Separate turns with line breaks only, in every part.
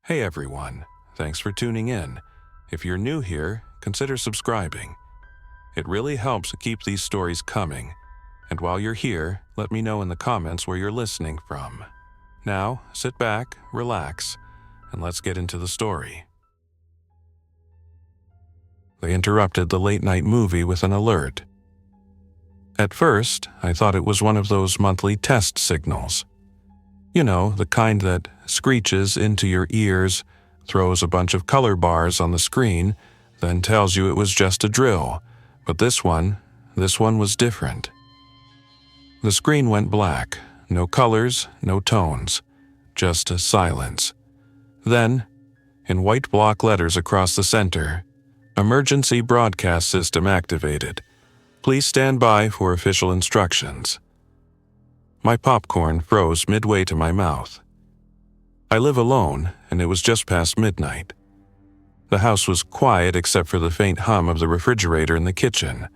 Hey everyone, thanks for tuning in. If you're new here, consider subscribing. It really helps keep these stories coming. And while you're here, let me know in the comments where you're listening from. Now, sit back, relax, and let's get into the story. They interrupted the late-night movie with an alert. At first, I thought it was one of those monthly test signals. You know, the kind that screeches into your ears, throws a bunch of color bars on the screen, then tells you it was just a drill. But this one was different. The screen went black, no colors, no tones, just a silence. Then, in white block letters across the center, "Emergency broadcast system activated. Please stand by for official instructions." My popcorn froze midway to my mouth. I live alone, and it was just past midnight. The house was quiet except for the faint hum of the refrigerator in the kitchen.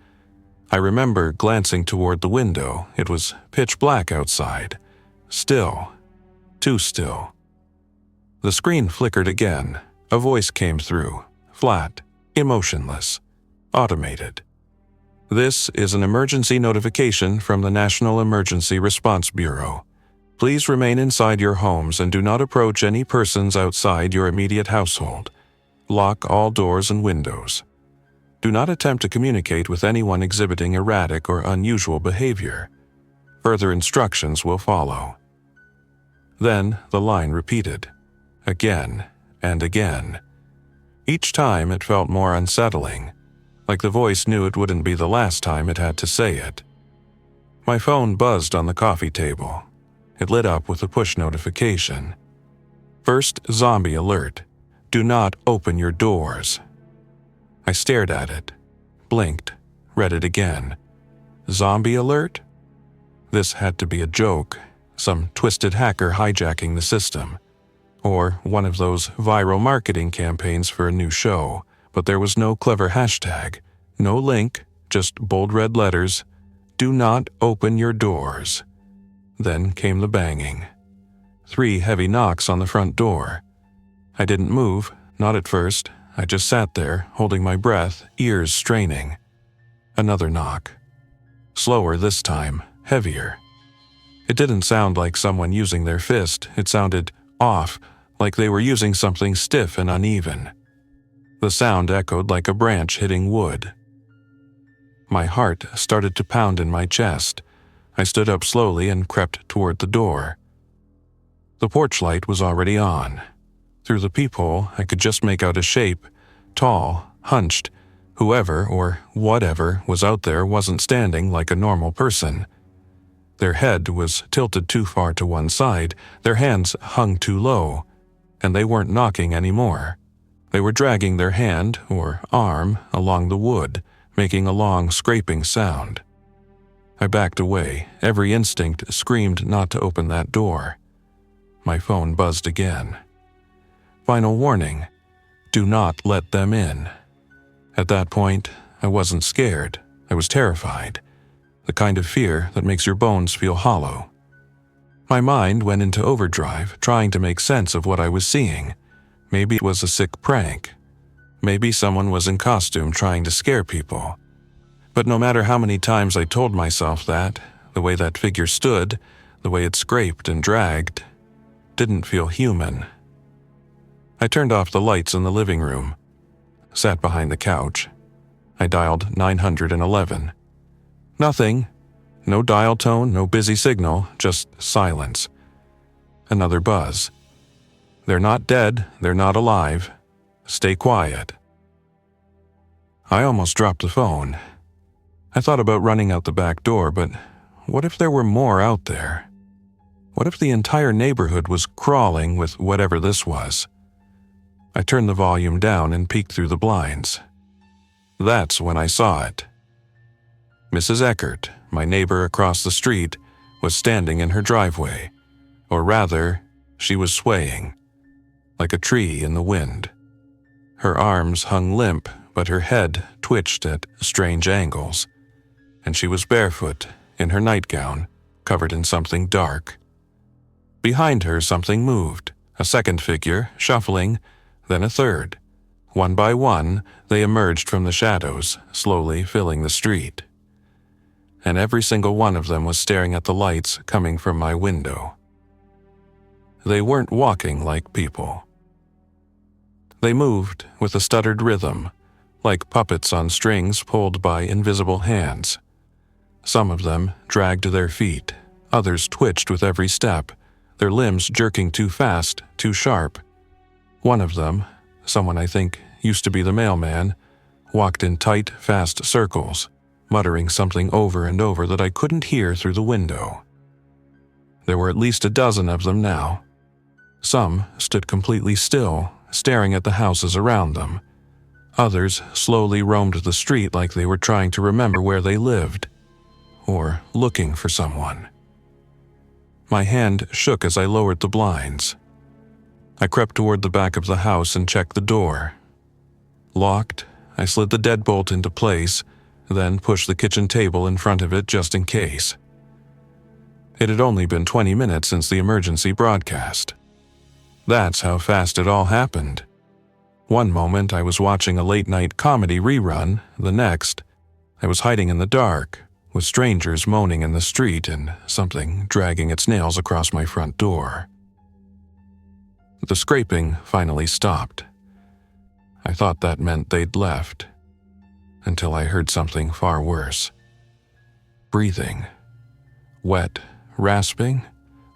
I remember glancing toward the window. It was pitch black outside. Still. Too still. The screen flickered again. A voice came through. Flat. Emotionless. Automated. "This is an emergency notification from the National Emergency Response Bureau. Please remain inside your homes and do not approach any persons outside your immediate household. Lock all doors and windows. Do not attempt to communicate with anyone exhibiting erratic or unusual behavior. Further instructions will follow." Then the line repeated, again and again. Each time it felt more unsettling, like the voice knew it wouldn't be the last time it had to say it. My phone buzzed on the coffee table. It lit up with a push notification. First zombie alert. Do not open your doors. I stared at it, blinked, read it again. Zombie alert? This had to be a joke, some twisted hacker hijacking the system, or one of those viral marketing campaigns for a new show. But there was no clever hashtag, no link, just bold red letters, "Do not open your doors." Then came the banging. 3 heavy knocks on the front door. I didn't move, not at first. I just sat there, holding my breath, ears straining. Another knock. Slower this time, heavier. It didn't sound like someone using their fist. It sounded off, like they were using something stiff and uneven. The sound echoed like a branch hitting wood. My heart started to pound in my chest. I stood up slowly and crept toward the door. The porch light was already on. Through the peephole, I could just make out a shape, tall, hunched. Whoever or whatever was out there wasn't standing like a normal person. Their head was tilted too far to one side, their hands hung too low, and they weren't knocking anymore. They were dragging their hand, or arm, along the wood, making a long scraping sound. I backed away. Every instinct screamed not to open that door. My phone buzzed again. Final warning. Do not let them in. At that point, I wasn't scared. I was terrified. The kind of fear that makes your bones feel hollow. My mind went into overdrive, trying to make sense of what I was seeing. Maybe it was a sick prank. Maybe someone was in costume trying to scare people. But no matter how many times I told myself that, the way that figure stood, the way it scraped and dragged, didn't feel human. I turned off the lights in the living room, sat behind the couch. I dialed 911. Nothing. No dial tone, no busy signal, just silence. Another buzz. "They're not dead, they're not alive. Stay quiet." I almost dropped the phone. I thought about running out the back door, but what if there were more out there? What if the entire neighborhood was crawling with whatever this was? I turned the volume down and peeked through the blinds. That's when I saw it. Mrs. Eckert, my neighbor across the street, was standing in her driveway. Or rather, she was swaying, like a tree in the wind. Her arms hung limp, but her head twitched at strange angles. And she was barefoot, in her nightgown, covered in something dark. Behind her, something moved, A second figure, shuffling, then a third. One by one, they emerged from the shadows, slowly filling the street. And every single one of them was staring at the lights coming from my window. They weren't walking like people. They moved with a stuttered rhythm, like puppets on strings pulled by invisible hands. Some of them dragged their feet, others twitched with every step, their limbs jerking too fast, too sharp. One of them, someone I think used to be the mailman, walked in tight, fast circles, muttering something over and over that I couldn't hear through the window. There were at least a dozen of them now. Some stood completely still, staring at the houses around them. Others slowly roamed the street like they were trying to remember where they lived, or looking for someone. My hand shook as I lowered the blinds. I crept toward the back of the house and checked the door. Locked, I slid the deadbolt into place, then pushed the kitchen table in front of it just in case. It had only been 20 minutes since the emergency broadcast. That's how fast it all happened. One moment I was watching a late-night comedy rerun, the next, I was hiding in the dark, with strangers moaning in the street and something dragging its nails across my front door. The scraping finally stopped. I thought that meant they'd left, until I heard something far worse. Breathing. Wet, rasping,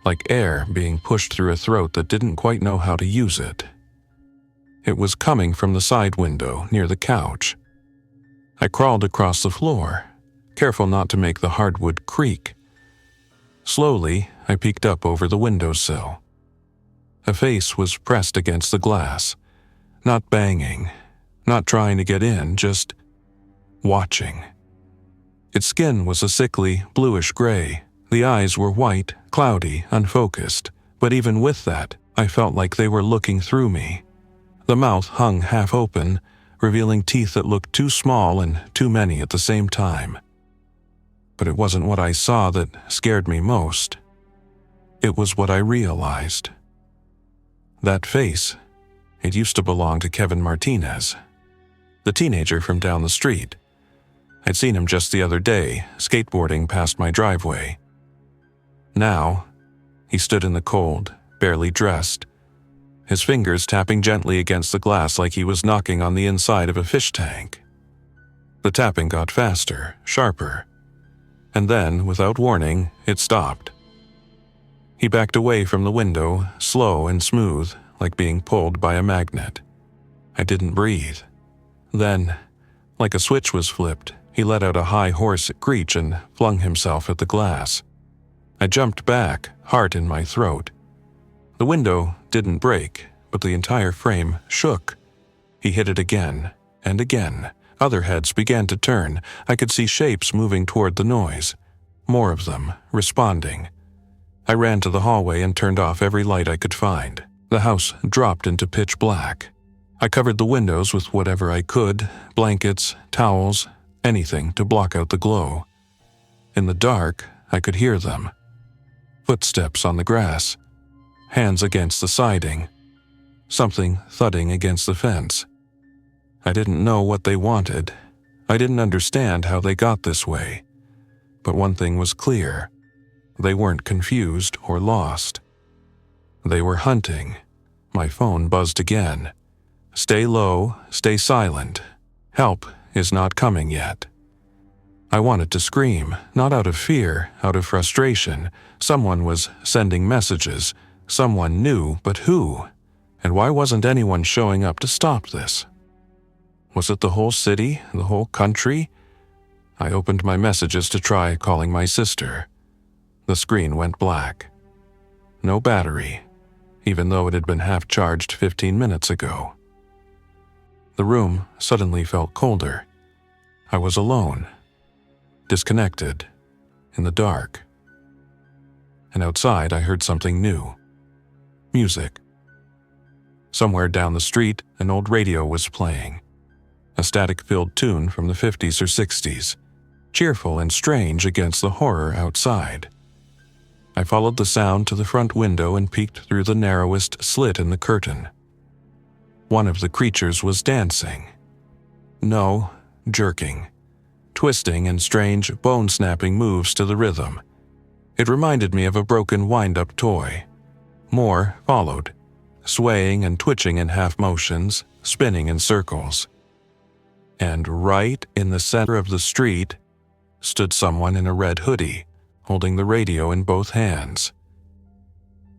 like air being pushed through a throat that didn't quite know how to use it. It was coming from the side window near the couch. I crawled across the floor, careful not to make the hardwood creak. Slowly, I peeked up over the windowsill. A face was pressed against the glass, not banging, not trying to get in, just watching. Its skin was a sickly, bluish gray. The eyes were white, cloudy, unfocused, but even with that, I felt like they were looking through me. The mouth hung half open, revealing teeth that looked too small and too many at the same time. But it wasn't what I saw that scared me most. It was what I realized. That face, it used to belong to Kevin Martinez, the teenager from down the street. I'd seen him just the other day, skateboarding past my driveway. Now, he stood in the cold, barely dressed, his fingers tapping gently against the glass like he was knocking on the inside of a fish tank. The tapping got faster, sharper, and then, without warning, it stopped. He backed away from the window, slow and smooth, like being pulled by a magnet. I didn't breathe. Then, like a switch was flipped, he let out a high, hoarse screech and flung himself at the glass. I jumped back, heart in my throat. The window didn't break, but the entire frame shook. He hit it again and again. Other heads began to turn. I could see shapes moving toward the noise. More of them, responding. I ran to the hallway and turned off every light I could find. The house dropped into pitch black. I covered the windows with whatever I could, blankets, towels, anything to block out the glow. In the dark, I could hear them. Footsteps on the grass. Hands against the siding. Something thudding against the fence. I didn't know what they wanted. I didn't understand how they got this way. But one thing was clear. They weren't confused or lost. They were hunting. My phone buzzed again. Stay low, stay silent. Help is not coming yet. I wanted to scream, not out of fear, out of frustration. Someone was sending messages. Someone knew, but who? And why wasn't anyone showing up to stop this? Was it the whole city, the whole country? I opened my messages to try calling my sister. The screen went black. No battery, even though it had been half charged 15 minutes ago. The room suddenly felt colder. I was alone, disconnected, in the dark. And outside I heard something new. Music. Somewhere down the street, an old radio was playing. A static-filled tune from the 50s or 60s, cheerful and strange against the horror outside. I followed the sound to the front window and peeked through the narrowest slit in the curtain. One of the creatures was dancing. No, jerking, twisting in strange, bone-snapping moves to the rhythm. It reminded me of a broken wind-up toy. More followed, swaying and twitching in half motions, spinning in circles. And right in the center of the street stood someone in a red hoodie, holding the radio in both hands.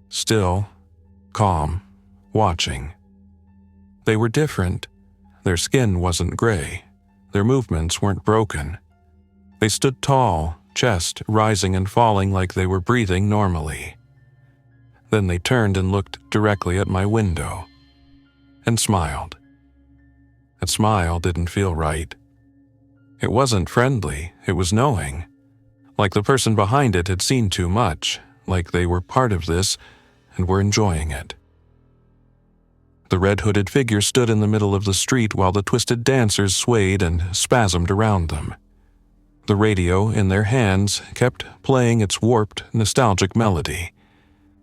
Still, calm, watching. They were different. Their skin wasn't gray. Their movements weren't broken. They stood tall, chest rising and falling like they were breathing normally. Then they turned and looked directly at my window and smiled. That smile didn't feel right. It wasn't friendly, it was knowing. Like the person behind it had seen too much, like they were part of this and were enjoying it. The red-hooded figure stood in the middle of the street while the twisted dancers swayed and spasmed around them. The radio in their hands kept playing its warped, nostalgic melody.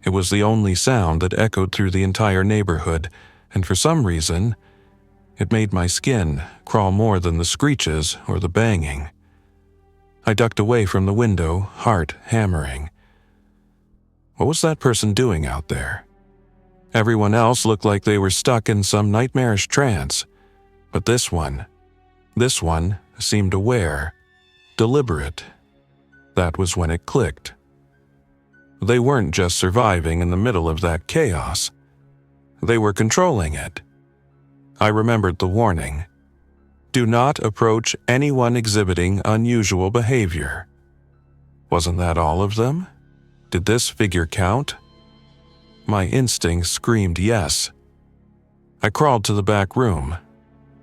It was the only sound that echoed through the entire neighborhood, and for some reason, it made my skin crawl more than the screeches or the banging. I ducked away from the window, heart hammering. What was that person doing out there? Everyone else looked like they were stuck in some nightmarish trance, but this one seemed aware, deliberate. That was when it clicked. They weren't just surviving in the middle of that chaos. They were controlling it. I remembered the warning. Do not approach anyone exhibiting unusual behavior. Wasn't that all of them? Did this figure count? My instincts screamed yes. I crawled to the back room,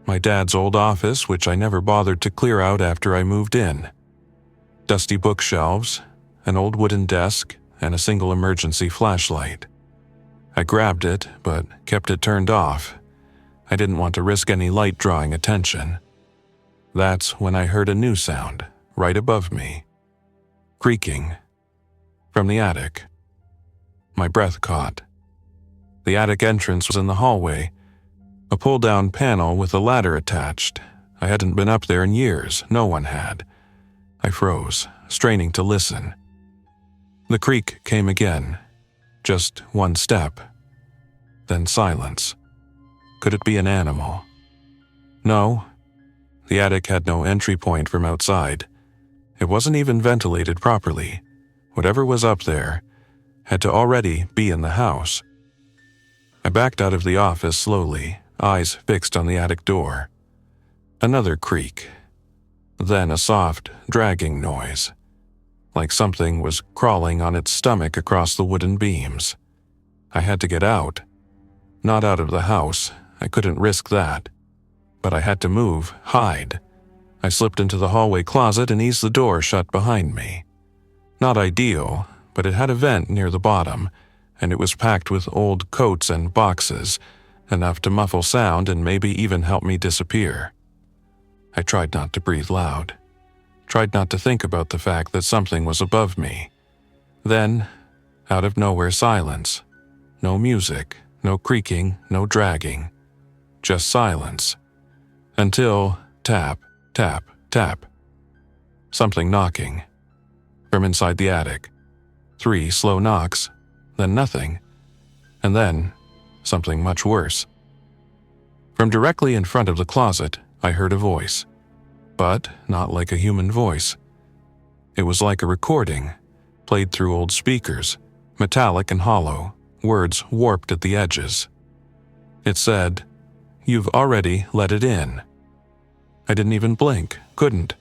my dad's old office, which I never bothered to clear out after I moved in. Dusty bookshelves, an old wooden desk, and a single emergency flashlight. I grabbed it, but kept it turned off. I didn't want to risk any light drawing attention. That's when I heard a new sound, right above me. Creaking. From the attic. My breath caught. The attic entrance was in the hallway, a pull-down panel with a ladder attached. I hadn't been up there in years, no one had. I froze, straining to listen. The creak came again, just one step, then silence. Could it be an animal? No. The attic had no entry point from outside. It wasn't even ventilated properly. Whatever was up there had to already be in the house. I backed out of the office slowly, eyes fixed on the attic door. Another creak. Then a soft, dragging noise, like something was crawling on its stomach across the wooden beams. I had to get out. Not out of the house. I couldn't risk that. But I had to move, hide. I slipped into the hallway closet and eased the door shut behind me. Not ideal, but it had a vent near the bottom, and it was packed with old coats and boxes, enough to muffle sound and maybe even help me disappear. I tried not to breathe loud. Tried not to think about the fact that something was above me. Then, out of nowhere, silence. No music, no creaking, no dragging. Just silence. Until tap, tap, tap. Something knocking. From inside the attic. 3 slow knocks, then nothing. And then something much worse. From directly in front of the closet, I heard a voice. But not like a human voice. It was like a recording, played through old speakers, metallic and hollow, words warped at the edges. It said, "You've already let it in." I didn't even blink, couldn't.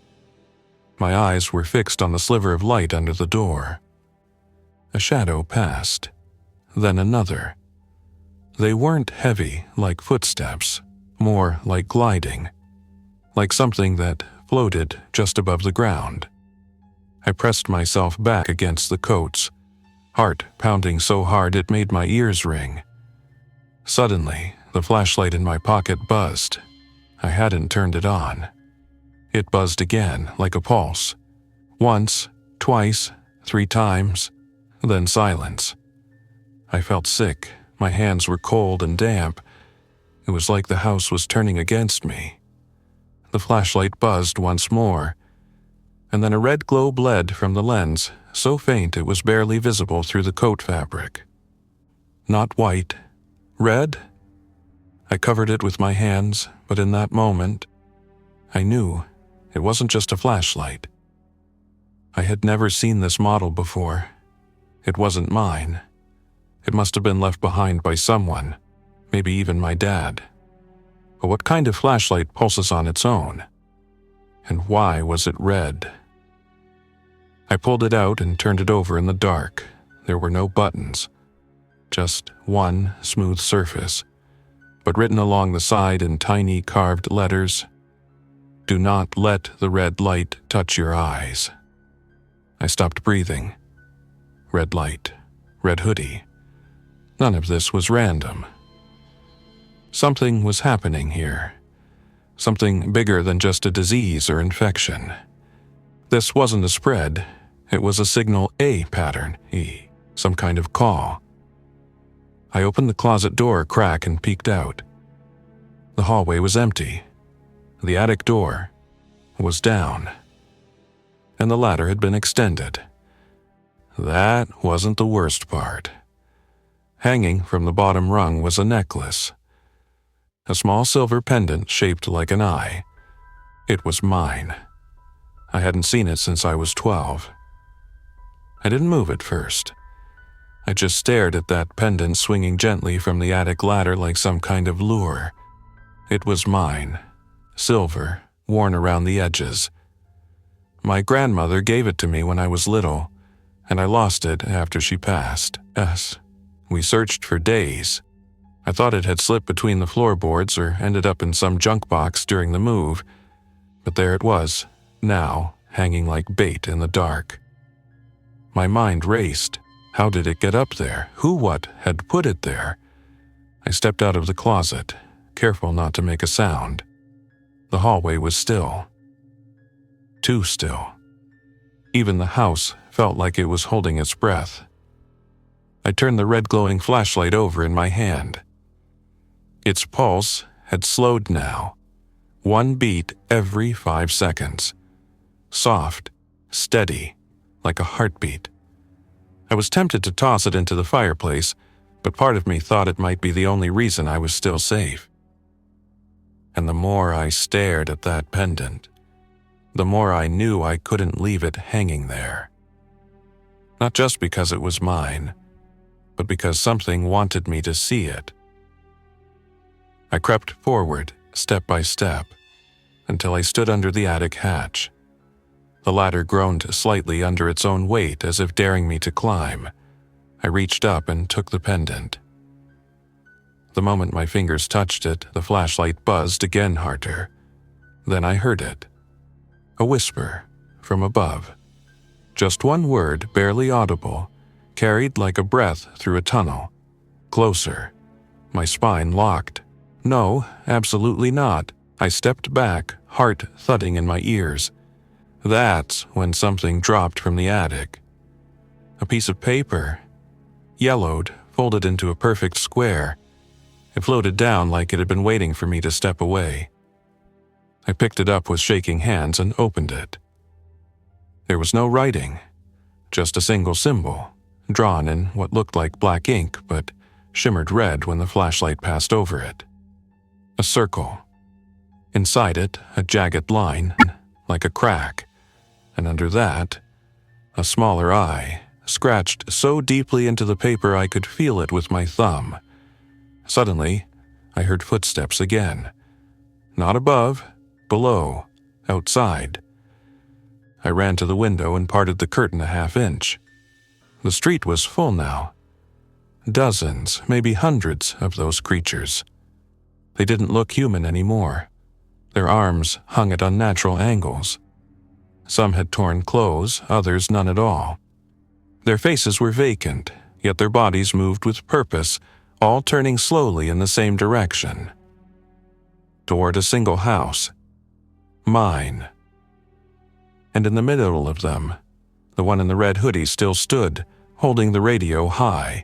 My eyes were fixed on the sliver of light under the door. A shadow passed, then another. They weren't heavy like footsteps, more like gliding, like something that floated just above the ground. I pressed myself back against the coats, heart pounding so hard it made my ears ring. Suddenly, the flashlight in my pocket buzzed. I hadn't turned it on. It buzzed again, like a pulse. Once, twice, 3 times. Then silence. I felt sick. My hands were cold and damp. It was like the house was turning against me. The flashlight buzzed once more, and then a red glow bled from the lens, so faint it was barely visible through the coat fabric. Not white. Red? I covered it with my hands, but in that moment, I knew it wasn't just a flashlight. I had never seen this model before. It wasn't mine. It must have been left behind by someone, maybe even my dad. But what kind of flashlight pulses on its own? And why was it red? I pulled it out and turned it over in the dark. There were no buttons, just one smooth surface, but written along the side in tiny carved letters, "Do not let the red light touch your eyes." I stopped breathing. Red light, red hoodie. None of this was random. Something was happening here. Something bigger than just a disease or infection. This wasn't a spread. It was a signal A pattern, E, some kind of call. I opened the closet door a crack and peeked out. The hallway was empty. The attic door was down, and the ladder had been extended. That wasn't the worst part. Hanging from the bottom rung was a necklace. A small silver pendant shaped like an eye. It was mine. I hadn't seen it since I was 12. I didn't move at first. I just stared at that pendant swinging gently from the attic ladder like some kind of lure. It was mine. Silver, worn around the edges. My grandmother gave it to me when I was little, and I lost it after she passed. We searched for days. I thought it had slipped between the floorboards or ended up in some junk box during the move, but there it was, now hanging like bait in the dark. My mind raced. How did it get up there? What had put it there? I stepped out of the closet, careful not to make a sound. The hallway was still. Too still. Even the house felt like it was holding its breath. I turned the red glowing flashlight over in my hand. Its pulse had slowed now. One beat every 5 seconds. Soft, steady, like a heartbeat. I was tempted to toss it into the fireplace, but part of me thought it might be the only reason I was still safe. And the more I stared at that pendant, the more I knew I couldn't leave it hanging there. Not just because it was mine, but because something wanted me to see it. I crept forward, step by step, until I stood under the attic hatch. The ladder groaned slightly under its own weight as if daring me to climb. I reached up and took the pendant. The moment my fingers touched it, the flashlight buzzed again harder. Then I heard it. A whisper from above. Just one word, barely audible, carried like a breath through a tunnel. Closer. My spine locked. No, absolutely not. I stepped back, heart thudding in my ears. That's when something dropped from the attic. A piece of paper. Yellowed, folded into a perfect square. It floated down like it had been waiting for me to step away. I picked it up with shaking hands and opened it. There was no writing, just a single symbol, drawn in what looked like black ink but shimmered red when the flashlight passed over it. A circle. Inside it, a jagged line, like a crack, and under that, a smaller eye, scratched so deeply into the paper I could feel it with my thumb. Suddenly, I heard footsteps again. Not above, below, outside. I ran to the window and parted the curtain a half-inch. The street was full now. Dozens, maybe hundreds of those creatures. They didn't look human anymore. Their arms hung at unnatural angles. Some had torn clothes, others none at all. Their faces were vacant, yet their bodies moved with purpose, all turning slowly in the same direction. Toward a single house. Mine. And in the middle of them, the one in the red hoodie still stood, holding the radio high,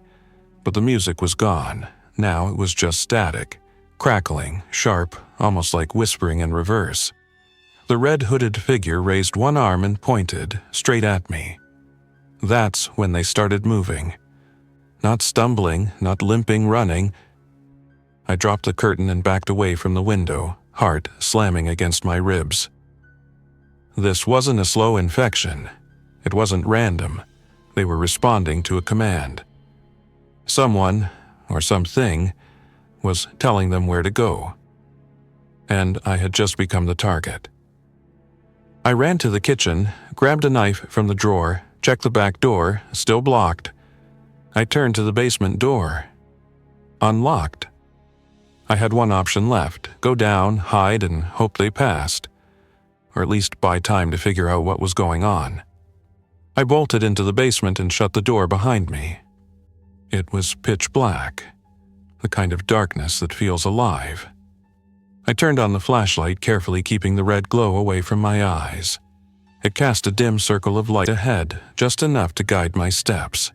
but the music was gone. Now it was just static, crackling, sharp, almost like whispering in reverse. The red-hooded figure raised one arm and pointed straight at me. That's when they started moving. Not stumbling, not limping, running. I dropped the curtain and backed away from the window, heart slamming against my ribs. This wasn't a slow infection. It wasn't random. They were responding to a command. Someone, or something, was telling them where to go. And I had just become the target. I ran to the kitchen, grabbed a knife from the drawer, checked the back door, still blocked. I turned to the basement door. Unlocked. I had one option left: go down, hide, and hope they passed. Or at least buy time to figure out what was going on. I bolted into the basement and shut the door behind me. It was pitch black, the kind of darkness that feels alive. I turned on the flashlight, carefully keeping the red glow away from my eyes. It cast a dim circle of light ahead, just enough to guide my steps.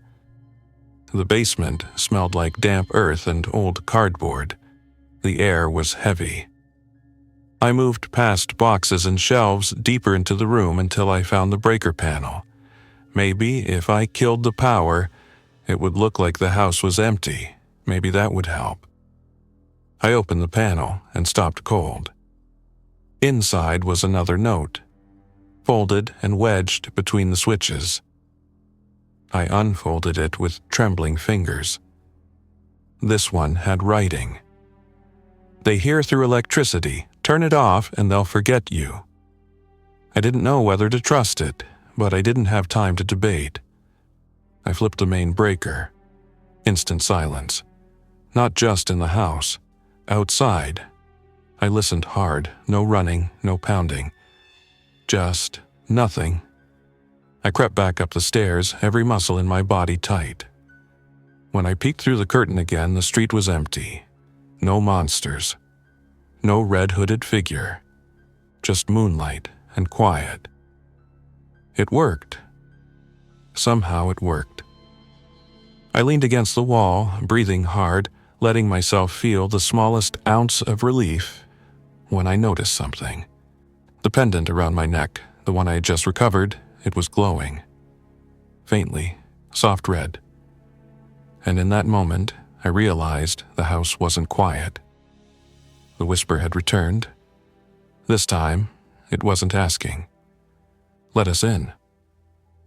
The basement smelled like damp earth and old cardboard. The air was heavy. I moved past boxes and shelves deeper into the room until I found the breaker panel. Maybe if I killed the power, it would look like the house was empty. Maybe that would help. I opened the panel and stopped cold. Inside was another note, folded and wedged between the switches. I unfolded it with trembling fingers. This one had writing. They hear through electricity. Turn it off and they'll forget you. I didn't know whether to trust it, but I didn't have time to debate. I flipped the main breaker. Instant silence. Not just in the house. Outside. I listened hard. No running, no pounding. Just nothing. I crept back up the stairs, every muscle in my body tight. When I peeked through the curtain again, the street was empty. No monsters. No red-hooded figure. Just moonlight and quiet. It worked. Somehow it worked. I leaned against the wall, breathing hard, letting myself feel the smallest ounce of relief when I noticed something. The pendant around my neck, the one I had just recovered, it was glowing. Faintly, soft red. And in that moment, I realized the house wasn't quiet. The whisper had returned. This time, it wasn't asking. Let us in.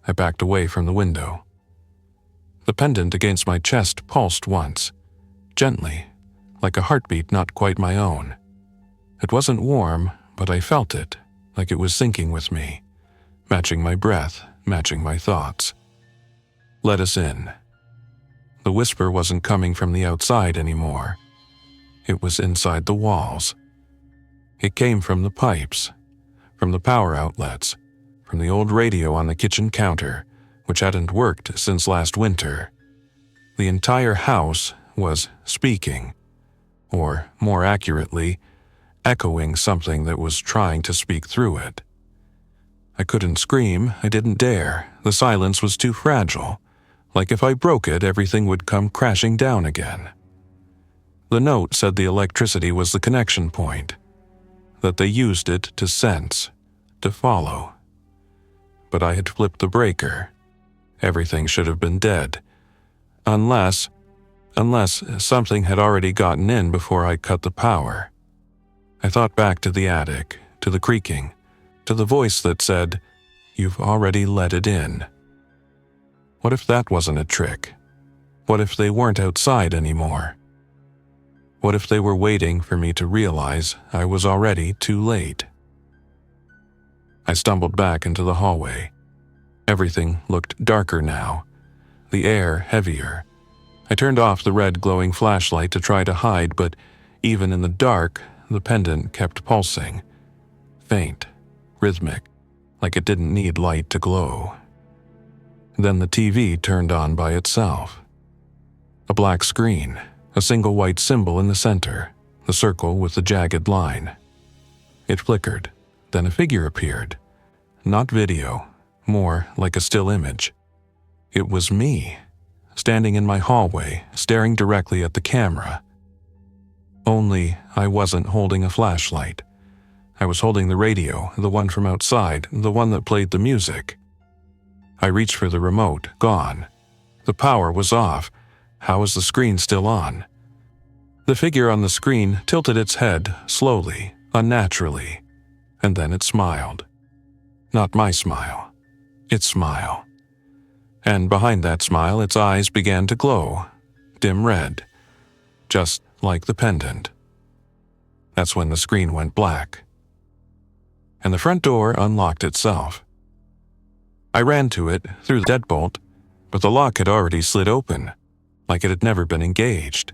I backed away from the window. The pendant against my chest pulsed once, gently, like a heartbeat not quite my own. It wasn't warm, but I felt it, like it was syncing with me, matching my breath, matching my thoughts. Let us in. The whisper wasn't coming from the outside anymore. It was inside the walls. It came from the pipes, from the power outlets, from the old radio on the kitchen counter, which hadn't worked since last winter. The entire house was speaking, or more accurately, echoing something that was trying to speak through it. I couldn't scream, I didn't dare. The silence was too fragile. Like if I broke it, everything would come crashing down again. The note said the electricity was the connection point, that they used it to sense, to follow. But I had flipped the breaker. Everything should have been dead. Unless something had already gotten in before I cut the power. I thought back to the attic, to the creaking, to the voice that said, "You've already let it in." What if that wasn't a trick? What if they weren't outside anymore? What if they were waiting for me to realize I was already too late? I stumbled back into the hallway. Everything looked darker now, the air heavier. I turned off the red glowing flashlight to try to hide, but even in the dark, the pendant kept pulsing. Faint, rhythmic, like it didn't need light to glow. Then the TV turned on by itself. A black screen, a single white symbol in the center, the circle with the jagged line. It flickered, then a figure appeared. Not video, more like a still image. It was me. standing in my hallway, staring directly at the camera. Only I wasn't holding a flashlight. I was holding the radio, the one from outside, the one that played the music. I reached for the remote, gone. The power was off. How was the screen still on? The figure on the screen tilted its head, slowly, unnaturally, and then it smiled. Not my smile, its smile. And behind that smile, its eyes began to glow, dim red, just like the pendant. That's when the screen went black. And the front door unlocked itself. I ran to it through the deadbolt, but the lock had already slid open, like it had never been engaged.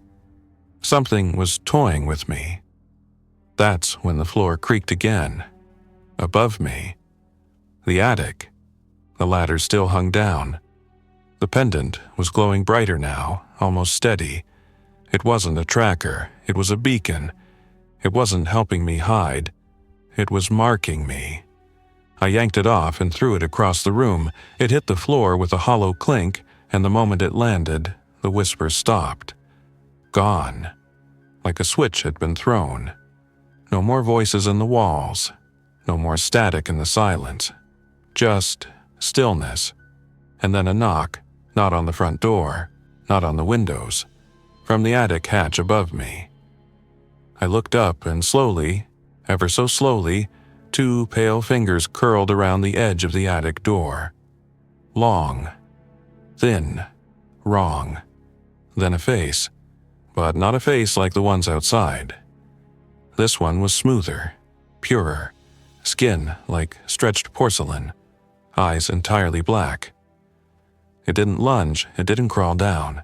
Something was toying with me. That's when the floor creaked again. Above me, the attic. The ladder still hung down. The pendant was glowing brighter now, almost steady. It wasn't a tracker, it was a beacon. It wasn't helping me hide. It was marking me. I yanked it off and threw it across the room. It hit the floor with a hollow clink, and the moment it landed, the whisper stopped. Gone. Like a switch had been thrown. No more voices in the walls. No more static in the silence. Just stillness. And then a knock, not on the front door, not on the windows, from the attic hatch above me. I looked up and slowly, ever so slowly, 2 pale fingers curled around the edge of the attic door. Long, thin, wrong. Then a face, but not a face like the ones outside. This one was smoother, purer, skin like stretched porcelain, eyes entirely black. It didn't lunge, it didn't crawl down.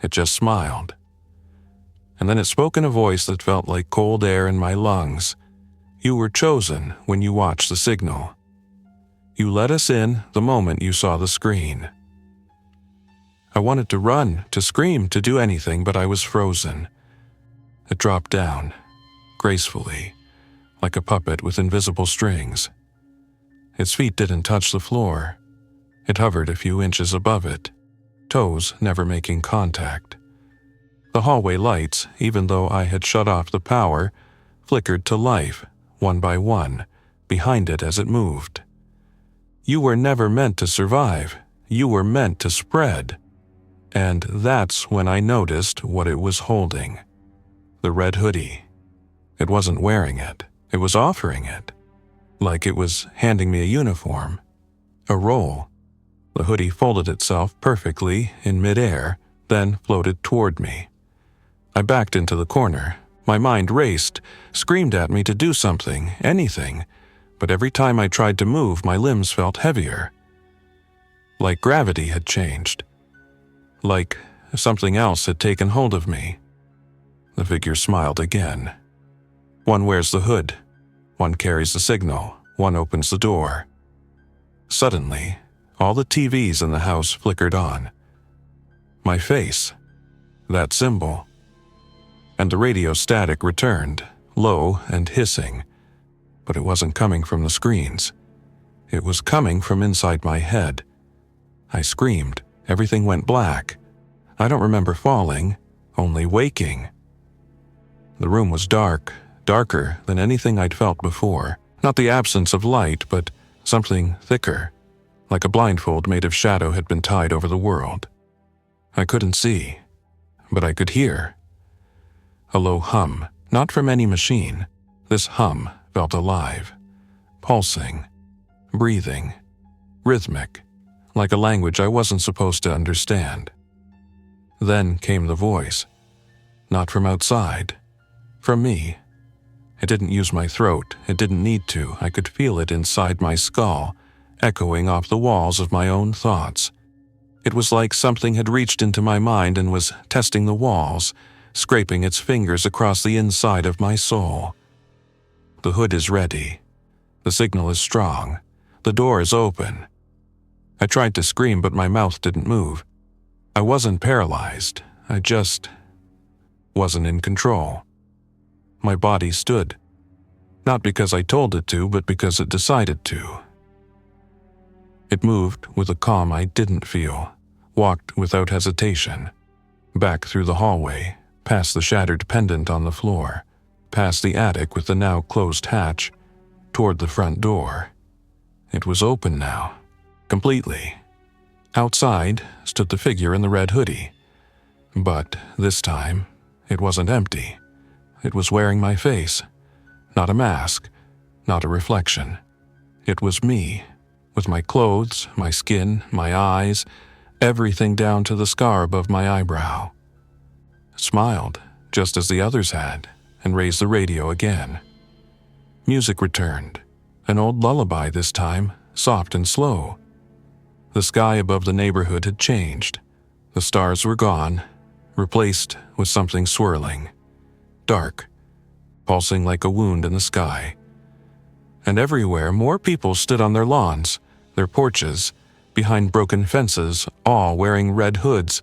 It just smiled. And then it spoke in a voice that felt like cold air in my lungs. You were chosen when you watched the signal. You let us in the moment you saw the screen. I wanted to run, to scream, to do anything, but I was frozen. It dropped down, gracefully, like a puppet with invisible strings. Its feet didn't touch the floor. It hovered a few inches above it, toes never making contact. The hallway lights, even though I had shut off the power, flickered to life, one by one, behind it as it moved. You were never meant to survive. You were meant to spread. And that's when I noticed what it was holding. The red hoodie. It wasn't wearing it. It was offering it. Like it was handing me a uniform. A role. The hoodie folded itself perfectly in midair, then floated toward me. I backed into the corner. My mind raced, screamed at me to do something, anything, but every time I tried to move, my limbs felt heavier. Like gravity had changed. Like something else had taken hold of me. The figure smiled again. One wears the hood. One carries the signal. One opens the door. Suddenly, all the TVs in the house flickered on. My face. That symbol. And the radio static returned, low and hissing. But it wasn't coming from the screens. It was coming from inside my head. I screamed. Everything went black. I don't remember falling, only waking. The room was dark, darker than anything I'd felt before. Not the absence of light, but something thicker, like a blindfold made of shadow had been tied over the world. I couldn't see, but I could hear. A low hum, not from any machine. This hum felt alive, pulsing, breathing, rhythmic, like a language I wasn't supposed to understand. Then came the voice, not from outside, from me. It didn't use my throat, it didn't need to. I could feel it inside my skull, echoing off the walls of my own thoughts. It was like something had reached into my mind and was testing the walls, scraping its fingers across the inside of my soul. The hood is ready. The signal is strong. The door is open. I tried to scream, but my mouth didn't move. I wasn't paralyzed. I just wasn't in control. My body stood. Not because I told it to, but because it decided to. It moved with a calm I didn't feel, walked without hesitation, back through the hallway, past the shattered pendant on the floor, past the attic with the now closed hatch, toward the front door. It was open now, completely. Outside stood the figure in the red hoodie, but this time it wasn't empty. It was wearing my face, not a mask, not a reflection. It was me, with my clothes, my skin, my eyes, everything down to the scar above my eyebrow. Smiled, just as the others had, and raised the radio again. Music returned, an old lullaby this time, soft and slow. The sky above the neighborhood had changed. The stars were gone, replaced with something swirling, dark, pulsing like a wound in the sky. And everywhere more people stood on their lawns, their porches, behind broken fences, all wearing red hoods,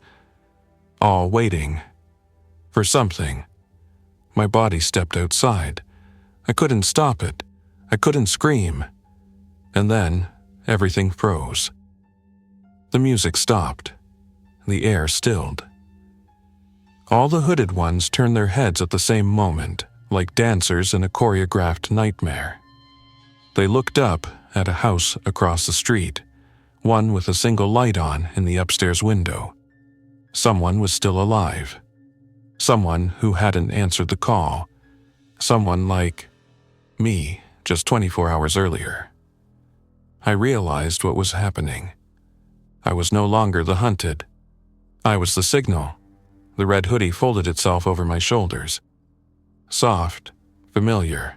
all waiting for something. My body stepped outside. I couldn't stop it. I couldn't scream. And then everything froze. The music stopped. The air stilled. All the hooded ones turned their heads at the same moment, like dancers in a choreographed nightmare. They looked up at a house across the street, one with a single light on in the upstairs window. Someone was still alive. Someone who hadn't answered the call. Someone like me, just 24 hours earlier. I realized what was happening. I was no longer the hunted. I was the signal. The red hoodie folded itself over my shoulders. Soft, familiar,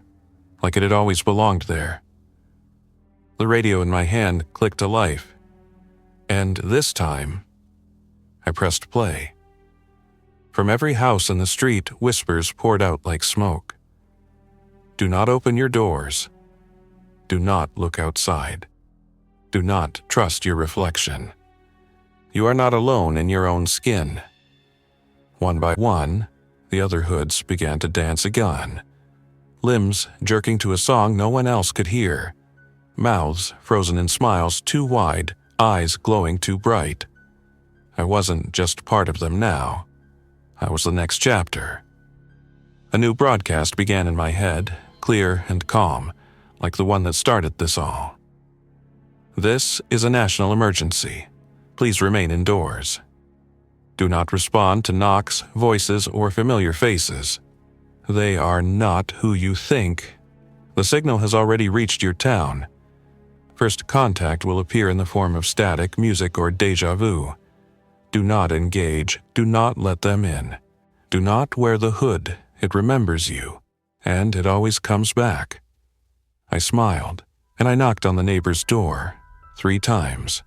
like it had always belonged there. The radio in my hand clicked to life, and this time, I pressed play. From every house in the street, whispers poured out like smoke. Do not open your doors. Do not look outside. Do not trust your reflection. You are not alone in your own skin. One by one, the other hoods began to dance again, limbs jerking to a song no one else could hear, mouths frozen in smiles too wide, eyes glowing too bright. I wasn't just part of them now. I was the next chapter. A new broadcast began in my head, clear and calm, like the one that started this all. This is a national emergency. Please remain indoors. Do not respond to knocks, voices, or familiar faces. They are not who you think. The signal has already reached your town. First contact will appear in the form of static, music, or déjà vu. Do not engage. Do not let them in. Do not wear the hood. It remembers you, and it always comes back. I smiled, and I knocked on the neighbor's door 3 times,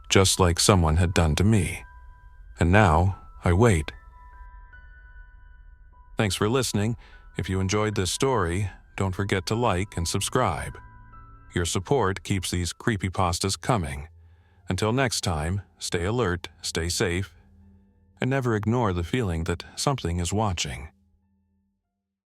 just like someone had done to me. And now, I wait. Thanks for listening. If you enjoyed this story, don't forget to like and subscribe. Your support keeps these creepypastas coming. Until next time, stay alert, stay safe, and never ignore the feeling that something is watching.